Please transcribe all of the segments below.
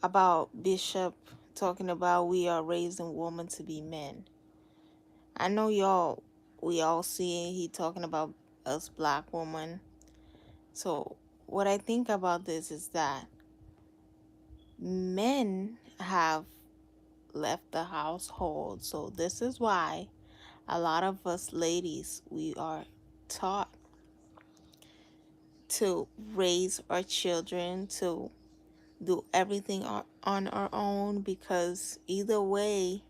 about Bishop talking about we are raising women to be men. I know we all see he talking about us black women. So what I think about this is that men have left the household. So this is why a lot of us ladies we are taught to raise our children, to do everything on our own, because either way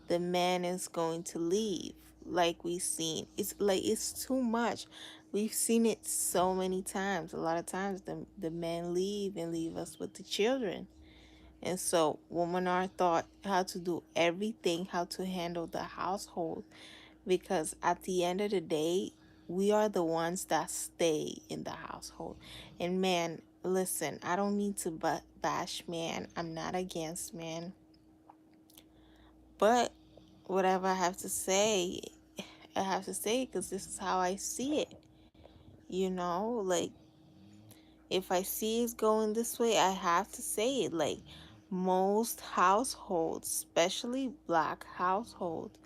the man is going to leave. Like we've seen, it's like it's too much. We've seen it so many times. A lot of times the men leave and leave us with the children. And so women are taught how to do everything, how to handle the household, because at the end of the day, we are the ones that stay in the household. And man, listen, I don't mean to bash man. I'm not against man, but whatever I have to say, I have to say because this is how I see it. You know, like if I see it's going this way, I have to say it. Like most households, especially black households,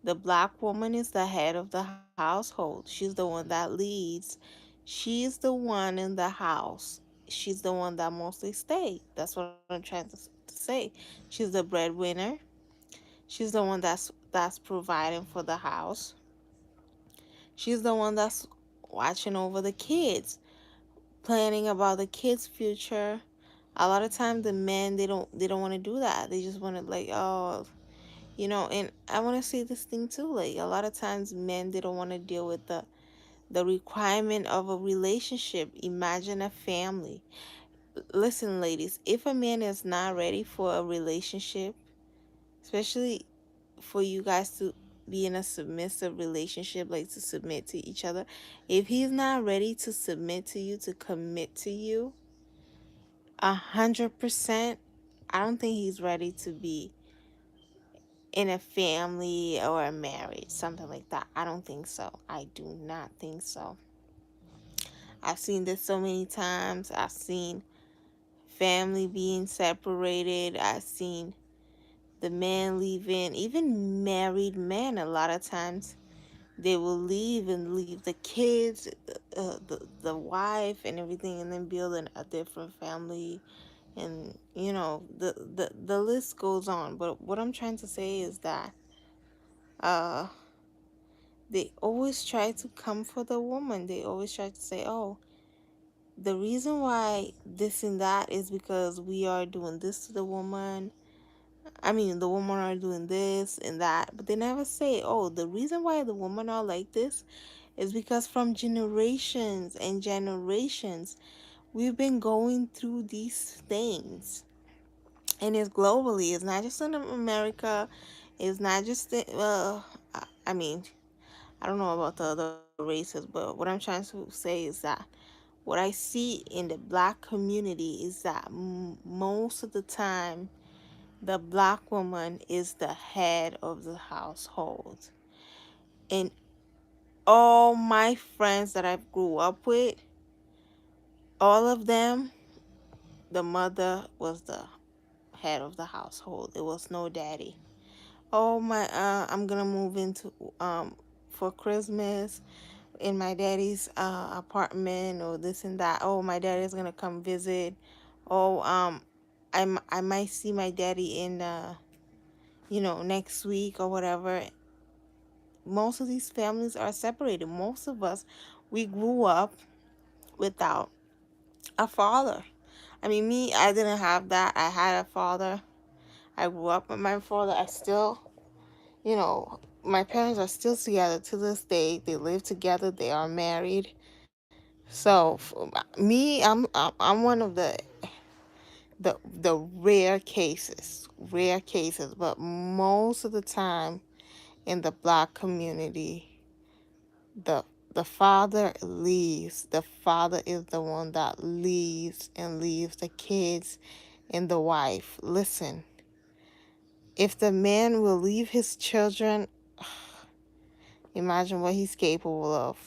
the black woman is the head of the household. She's the one that leads. She's the one in the house. She's the one that mostly stay. That's what I'm trying to say. She's the breadwinner. She's the one that's providing for the house. She's the one that's watching over the kids, planning about the kids' future. A lot of times the men they don't want to do that. They just want to like, oh, and I want to say this thing too, like a lot of times men they don't want to deal with the requirement of a relationship. Imagine a family. Listen, ladies, if a man is not ready for a relationship, especially for you guys to be in a submissive relationship, like to submit to each other, if he's not ready to submit to you, to commit to you 100%, I don't think he's ready to be in a family or a marriage, something like that. I don't think so. I do not think so. I've seen this so many times. I've seen family being separated. I've seen the man leaving, even married men. A lot of times they will leave and leave the kids, the wife, and everything, and then build a different family. And the list goes on. But what I'm trying to say is that uh they always try to come for the woman. They always try to say, oh, the reason why this and that is because we are doing this to the woman. I mean, the women are doing this and that. But they never say, oh, the reason why the women are like this is because from generations and generations, we've been going through these things. And it's globally. It's not just in America. It's not just I mean, I don't know about the other races, but what I'm trying to say is that what I see in the black community is that most of the time, the black woman is the head of the household. And all my friends that I grew up with, all of them, the mother was the head of the household. It was no daddy. Oh my, I'm gonna move into for Christmas in my daddy's apartment or this and that. Oh, my daddy's gonna come visit. Oh, I might see my daddy in next week or whatever. Most of these families are separated. Most of us, we grew up without a father. I mean, me, I didn't have that. I had a father. I grew up with my father. I still, my parents are still together to this day. They live together. They are married. So me, I'm one of the rare cases, but most of the time in the black community, the the father leaves. The father is the one that leaves and leaves the kids and the wife. Listen, if the man will leave his children, imagine what he's capable of.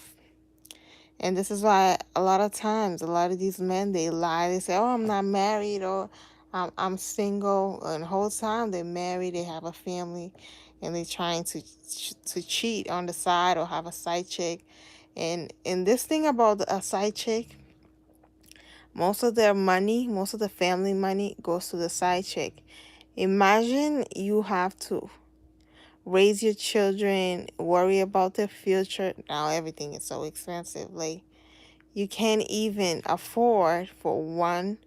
And this is why a lot of times, a lot of these men, they lie. They say, oh, I'm not married, or I'm single, and the whole time they're married, they have a family, and they're trying to cheat on the side or have a side chick. And this thing about a side chick, most of their money, most of the family money goes to the side chick. Imagine you have to raise your children, worry about their future. Now everything is so expensive. Like, you can't even afford for one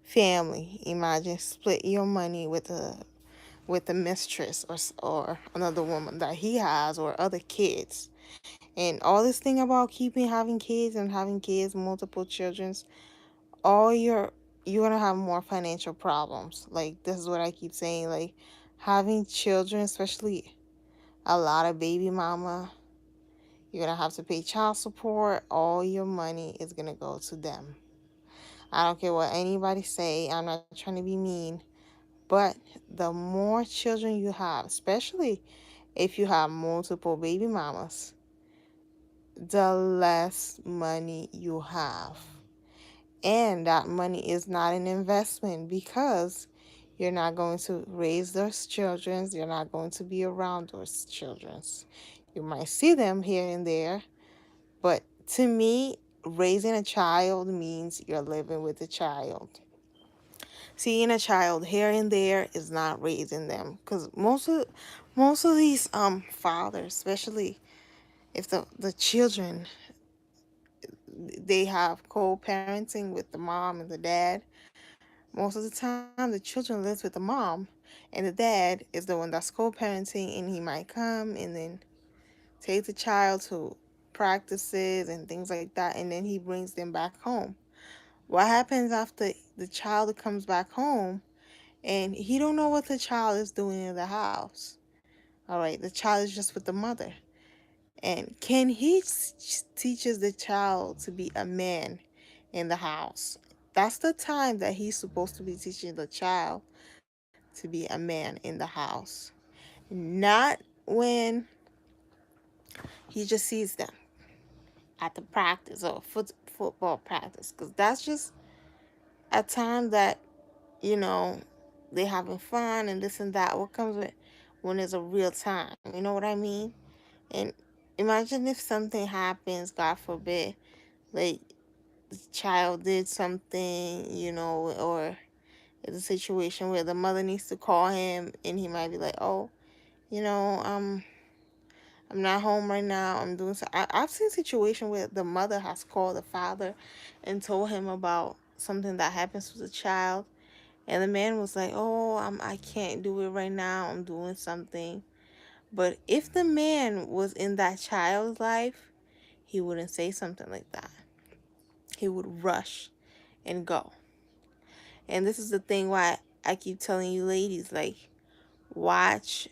family. Imagine split your money with a mistress or another woman that he has or other kids. And all this thing about keeping having kids, multiple children's, all you're gonna have more financial problems. Like, this is what I keep saying. Like, having children, especially a lot of baby mama, you're gonna have to pay child support. All your money is gonna go to them. I don't care what anybody say. I'm not trying to be mean, but the more children you have, especially if you have multiple baby mamas, the less money you have. And that money is not an investment because you're not going to raise those children. You're not going to be around those children. You might see them here and there, but to me, raising a child means you're living with a child. Seeing a child here and there is not raising them, because most of these fathers, especially if the children, they have co-parenting with the mom and the dad. Most of the time the children lives with the mom, and the dad is the one that's co-parenting, and he might come and then take the child to practices and things like that, and then he brings them back home. What happens after the child comes back home and he don't know what the child is doing in the house? All right, the child is just with the mother. And can he teaches the child to be a man in the house? That's the time that he's supposed to be teaching the child to be a man in the house. Not when he just sees them at the practice or football practice, because that's just a time that, you know, they having fun and this and that. What comes with when there's a real time? You know what I mean? And imagine if something happens, God forbid, like the child did something, or it's a situation where the mother needs to call him and he might be like, oh, you know, I'm not home right now. I'm doing so. I've seen situation where the mother has called the father and told him about something that happens to the child, and the man was like, "Oh, I can't do it right now. I'm doing something." But if the man was in that child's life, he wouldn't say something like that. He would rush and go. And this is the thing why I keep telling you ladies, like, watch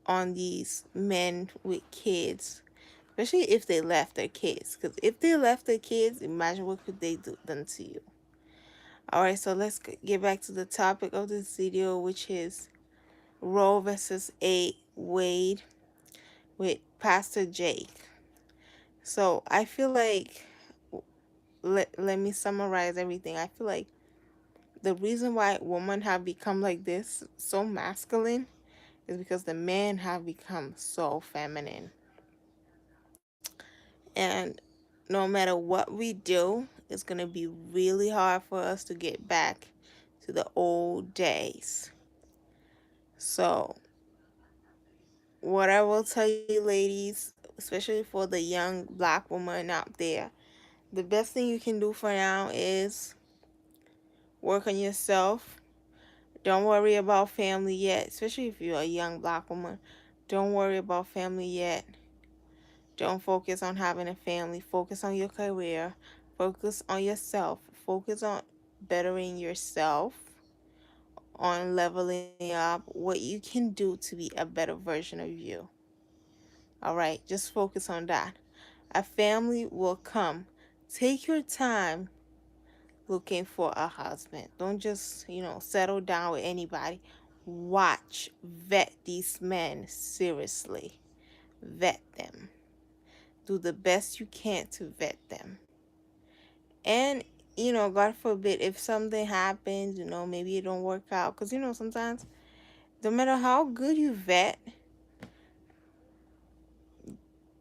on these men with kids, especially if they left their kids. Because if they left their kids, imagine what could they do done to you. All right, so let's get back to the topic of this video, which is Roe versus A Wade with Pastor Jake. So I feel like, let me summarize everything. I feel like the reason why women have become like this, so masculine, is because the men have become so feminine. And no matter what we do, it's going to be really hard for us to get back to the old days. So, what I will tell you, ladies, especially for the young black woman out there, the best thing you can do for now is work on yourself. Don't worry about family yet, especially if you're a young black woman. Don't worry about family yet. Don't focus on having a family. Focus on your career. Focus on yourself. Focus on bettering yourself, on leveling up what you can do to be a better version of you. All right, just focus on that. A family will come. Take your time looking for a husband. Don't just, settle down with anybody. Watch, vet these men seriously. Vet them. Do the best you can to vet them. And God forbid, if something happens, maybe it don't work out. Because, sometimes, no matter how good you vet,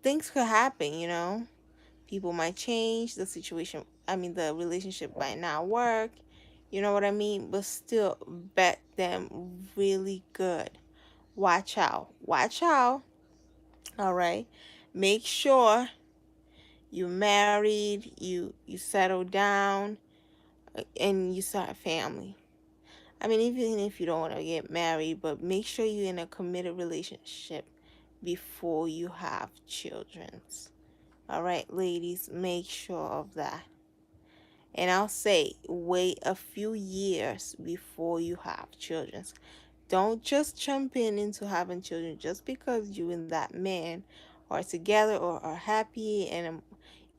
things could happen. People might change, the situation, I mean, the relationship might not work. You know what I mean? But still, vet them really good. Watch out. Watch out. All right. Make sure you're married, you settle down, and you start a family. I mean, even if you don't want to get married, but make sure you're in a committed relationship before you have children. All right, ladies, make sure of that. And I'll say, wait a few years before you have children. Don't just jump into having children just because you and that man are together or are happy. And,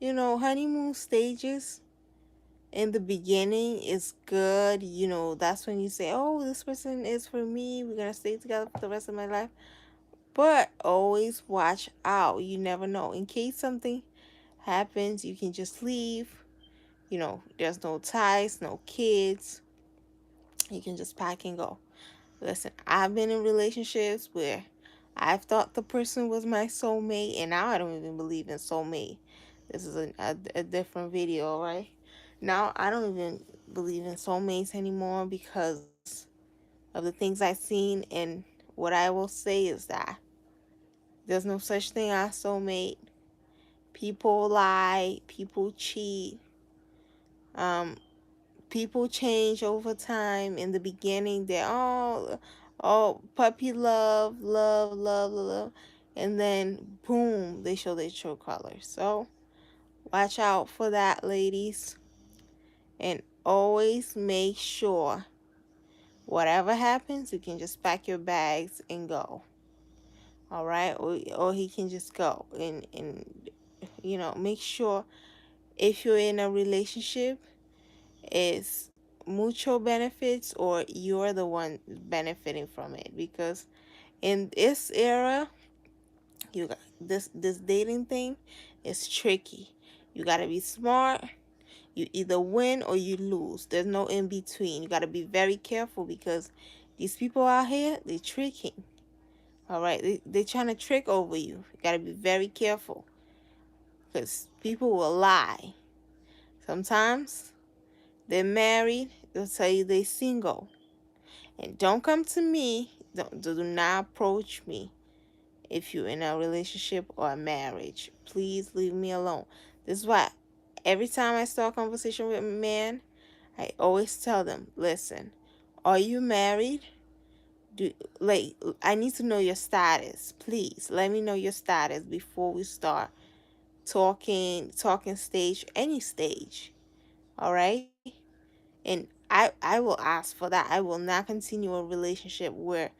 honeymoon stages in the beginning is good. That's when you say, oh, this person is for me. We're going to stay together for the rest of my life. But always watch out. You never know. In case something happens, you can just leave. There's no ties, no kids. You can just pack and go. Listen, I've been in relationships where I've thought the person was my soulmate, and now I don't even believe in soulmate. This is a different video, right? Now I don't even believe in soulmates anymore because of the things I've seen. And what I will say is that there's no such thing as soulmate. People lie, people cheat, um, people change over time. In the beginning, they're all puppy love, love, love, love, and then boom, they show their true colors. So watch out for that, ladies, and always make sure whatever happens, you can just pack your bags and go. All right, or he can just go and make sure if you're in a relationship, is mutual benefits or you're the one benefiting from it, because in this era, you got this dating thing is tricky. You got to be smart. You either win or you lose. There's no in between. You got to be very careful because these people out here, they're tricking. All right, they're trying to trick over you. You got to be very careful because people will lie. Sometimes they're married, they'll tell you they're single. And don't come to me. Do not approach me if you're in a relationship or a marriage. Please leave me alone. This is why every time I start a conversation with a man, I always tell them, listen, are you married? Do like I need to know your status. Please let me know your status before we start talking stage, any stage. All right? And I will ask for that. I will not continue a relationship where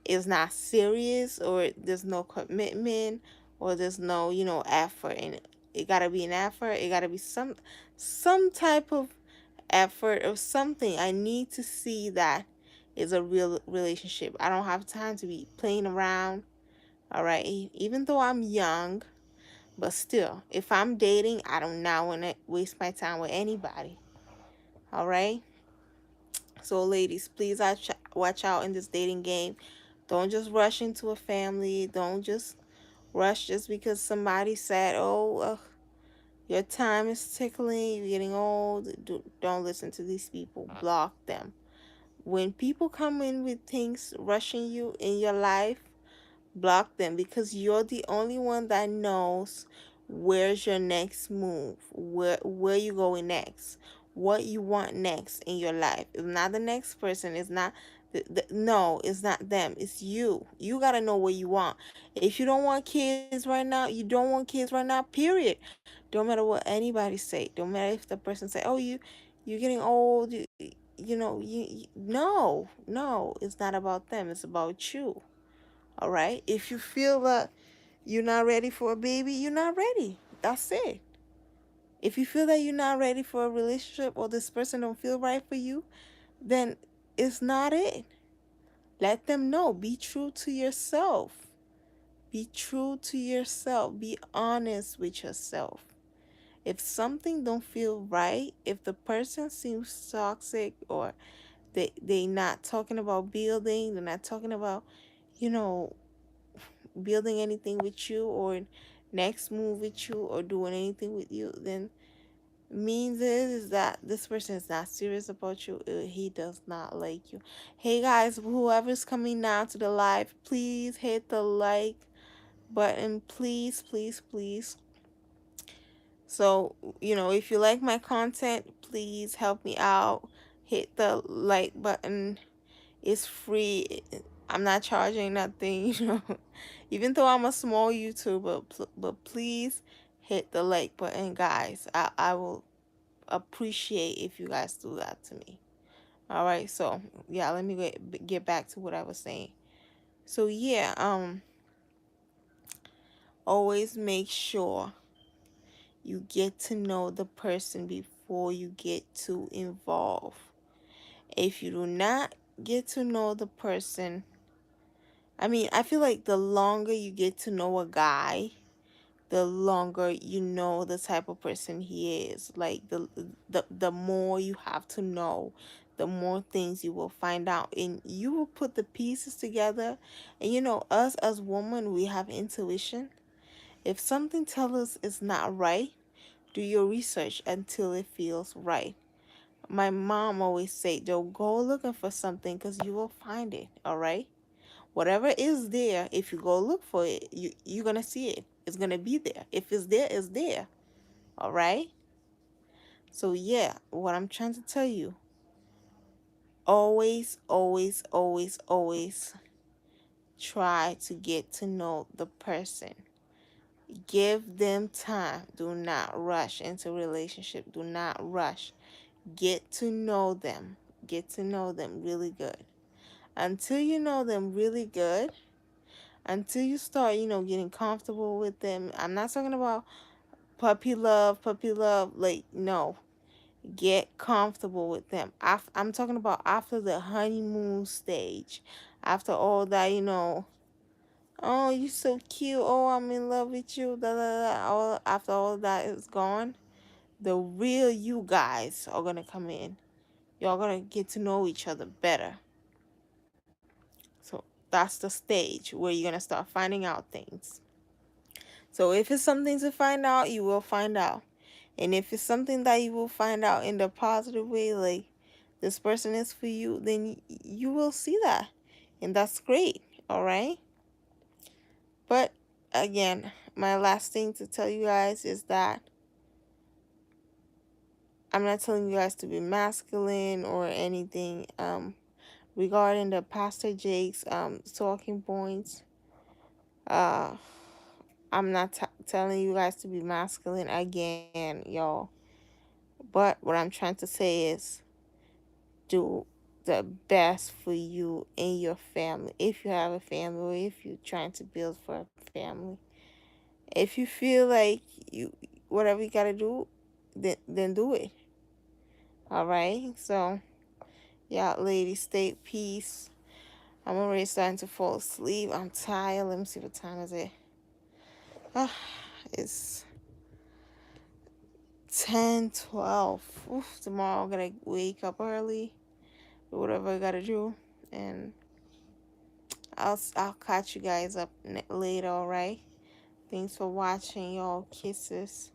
it's not serious or there's no commitment or there's no, effort. And it gotta be an effort. It gotta be some type of effort or something. I need to see that is a real relationship. I don't have time to be playing around. All right. Even though I'm young, but still, if I'm dating, I do not want to waste my time with anybody. All right. So, ladies, please watch out in this dating game. Don't just rush into a family. Don't just rush just because somebody said, oh, your time is tickling, you're getting old. Don't listen to these people. Block them. When people come in with things rushing you in your life, block them because you're the only one that knows where's your next move, where you going next, what you want next in your life. It's not the next person. It's not no, it's not them. It's you. You got to know what you want. If you don't want kids right now, you don't want kids right now, period. Don't matter what anybody say. Don't matter if the person say, "Oh, you're getting old." No, no, it's not about them. It's about you. All right. If you feel that you're not ready for a baby, you're not ready. That's it. If you feel that you're not ready for a relationship or this person don't feel right for you, then it's not it. Let them know. Be true to yourself. Be true to yourself. Be honest with yourself. If something don't feel right, if the person seems toxic, or they not talking about building, they're not talking about, you know, building anything with you, or next move with you, or doing anything with you, then means is that this person is not serious about you. He does not like you. Hey guys, whoever's coming now to the live, please hit the like button, please, please, please. So, if you like my content, please help me out. Hit the like button. It's free. I'm not charging nothing, Even though I'm a small YouTuber, but please hit the like button, guys. I will appreciate if you guys do that to me. All right, so yeah, let me get back to what I was saying. So yeah, always make sure you get to know the person before you get too involved. If you do not get to know the person, I mean, I feel like the longer you get to know a guy, the longer you know the type of person he is. Like the more you have to know, the more things you will find out, and you will put the pieces together. And us as women, we have intuition. If something tells us it's not right, do your research until it feels right. My mom always say, don't go looking for something because you will find it, all right? Whatever is there, if you go look for it, you're going to see it. It's going to be there. If it's there, it's there, all right? So, yeah, what I'm trying to tell you, always, always, always, always try to get to know the person. Give them time. Do not rush into a relationship. Do not rush. Get to know them. Get to know them really good. Until you know them really good, until you start, getting comfortable with them. I'm not talking about puppy love. Like, no. Get comfortable with them. I'm talking about after the honeymoon stage. After all that, oh, you so cute. Oh, I'm in love with you. Da, da, da. After all that is gone, the real you guys are going to come in. Y'all going to get to know each other better. So that's the stage where you're going to start finding out things. So if it's something to find out, you will find out. And if it's something that you will find out in the positive way, like this person is for you, then you will see that. And that's great. All right. But again, my last thing to tell you guys is that I'm not telling you guys to be masculine or anything. Regarding the Pastor Jake's talking points, uh, I'm not telling you guys to be masculine again, y'all. But what I'm trying to say is do the best for you and your family. If you have a family, or if you're trying to build for a family, if you feel like you whatever you gotta do, then do it. All right. So yeah, ladies, stay at peace. I'm already starting to fall asleep. I'm tired. Let me see what time is it. Ah, it's 10:12. Oof, tomorrow I'm gonna wake up early, do whatever I gotta do, and I'll catch you guys up later. All right. Thanks for watching, y'all. Kisses.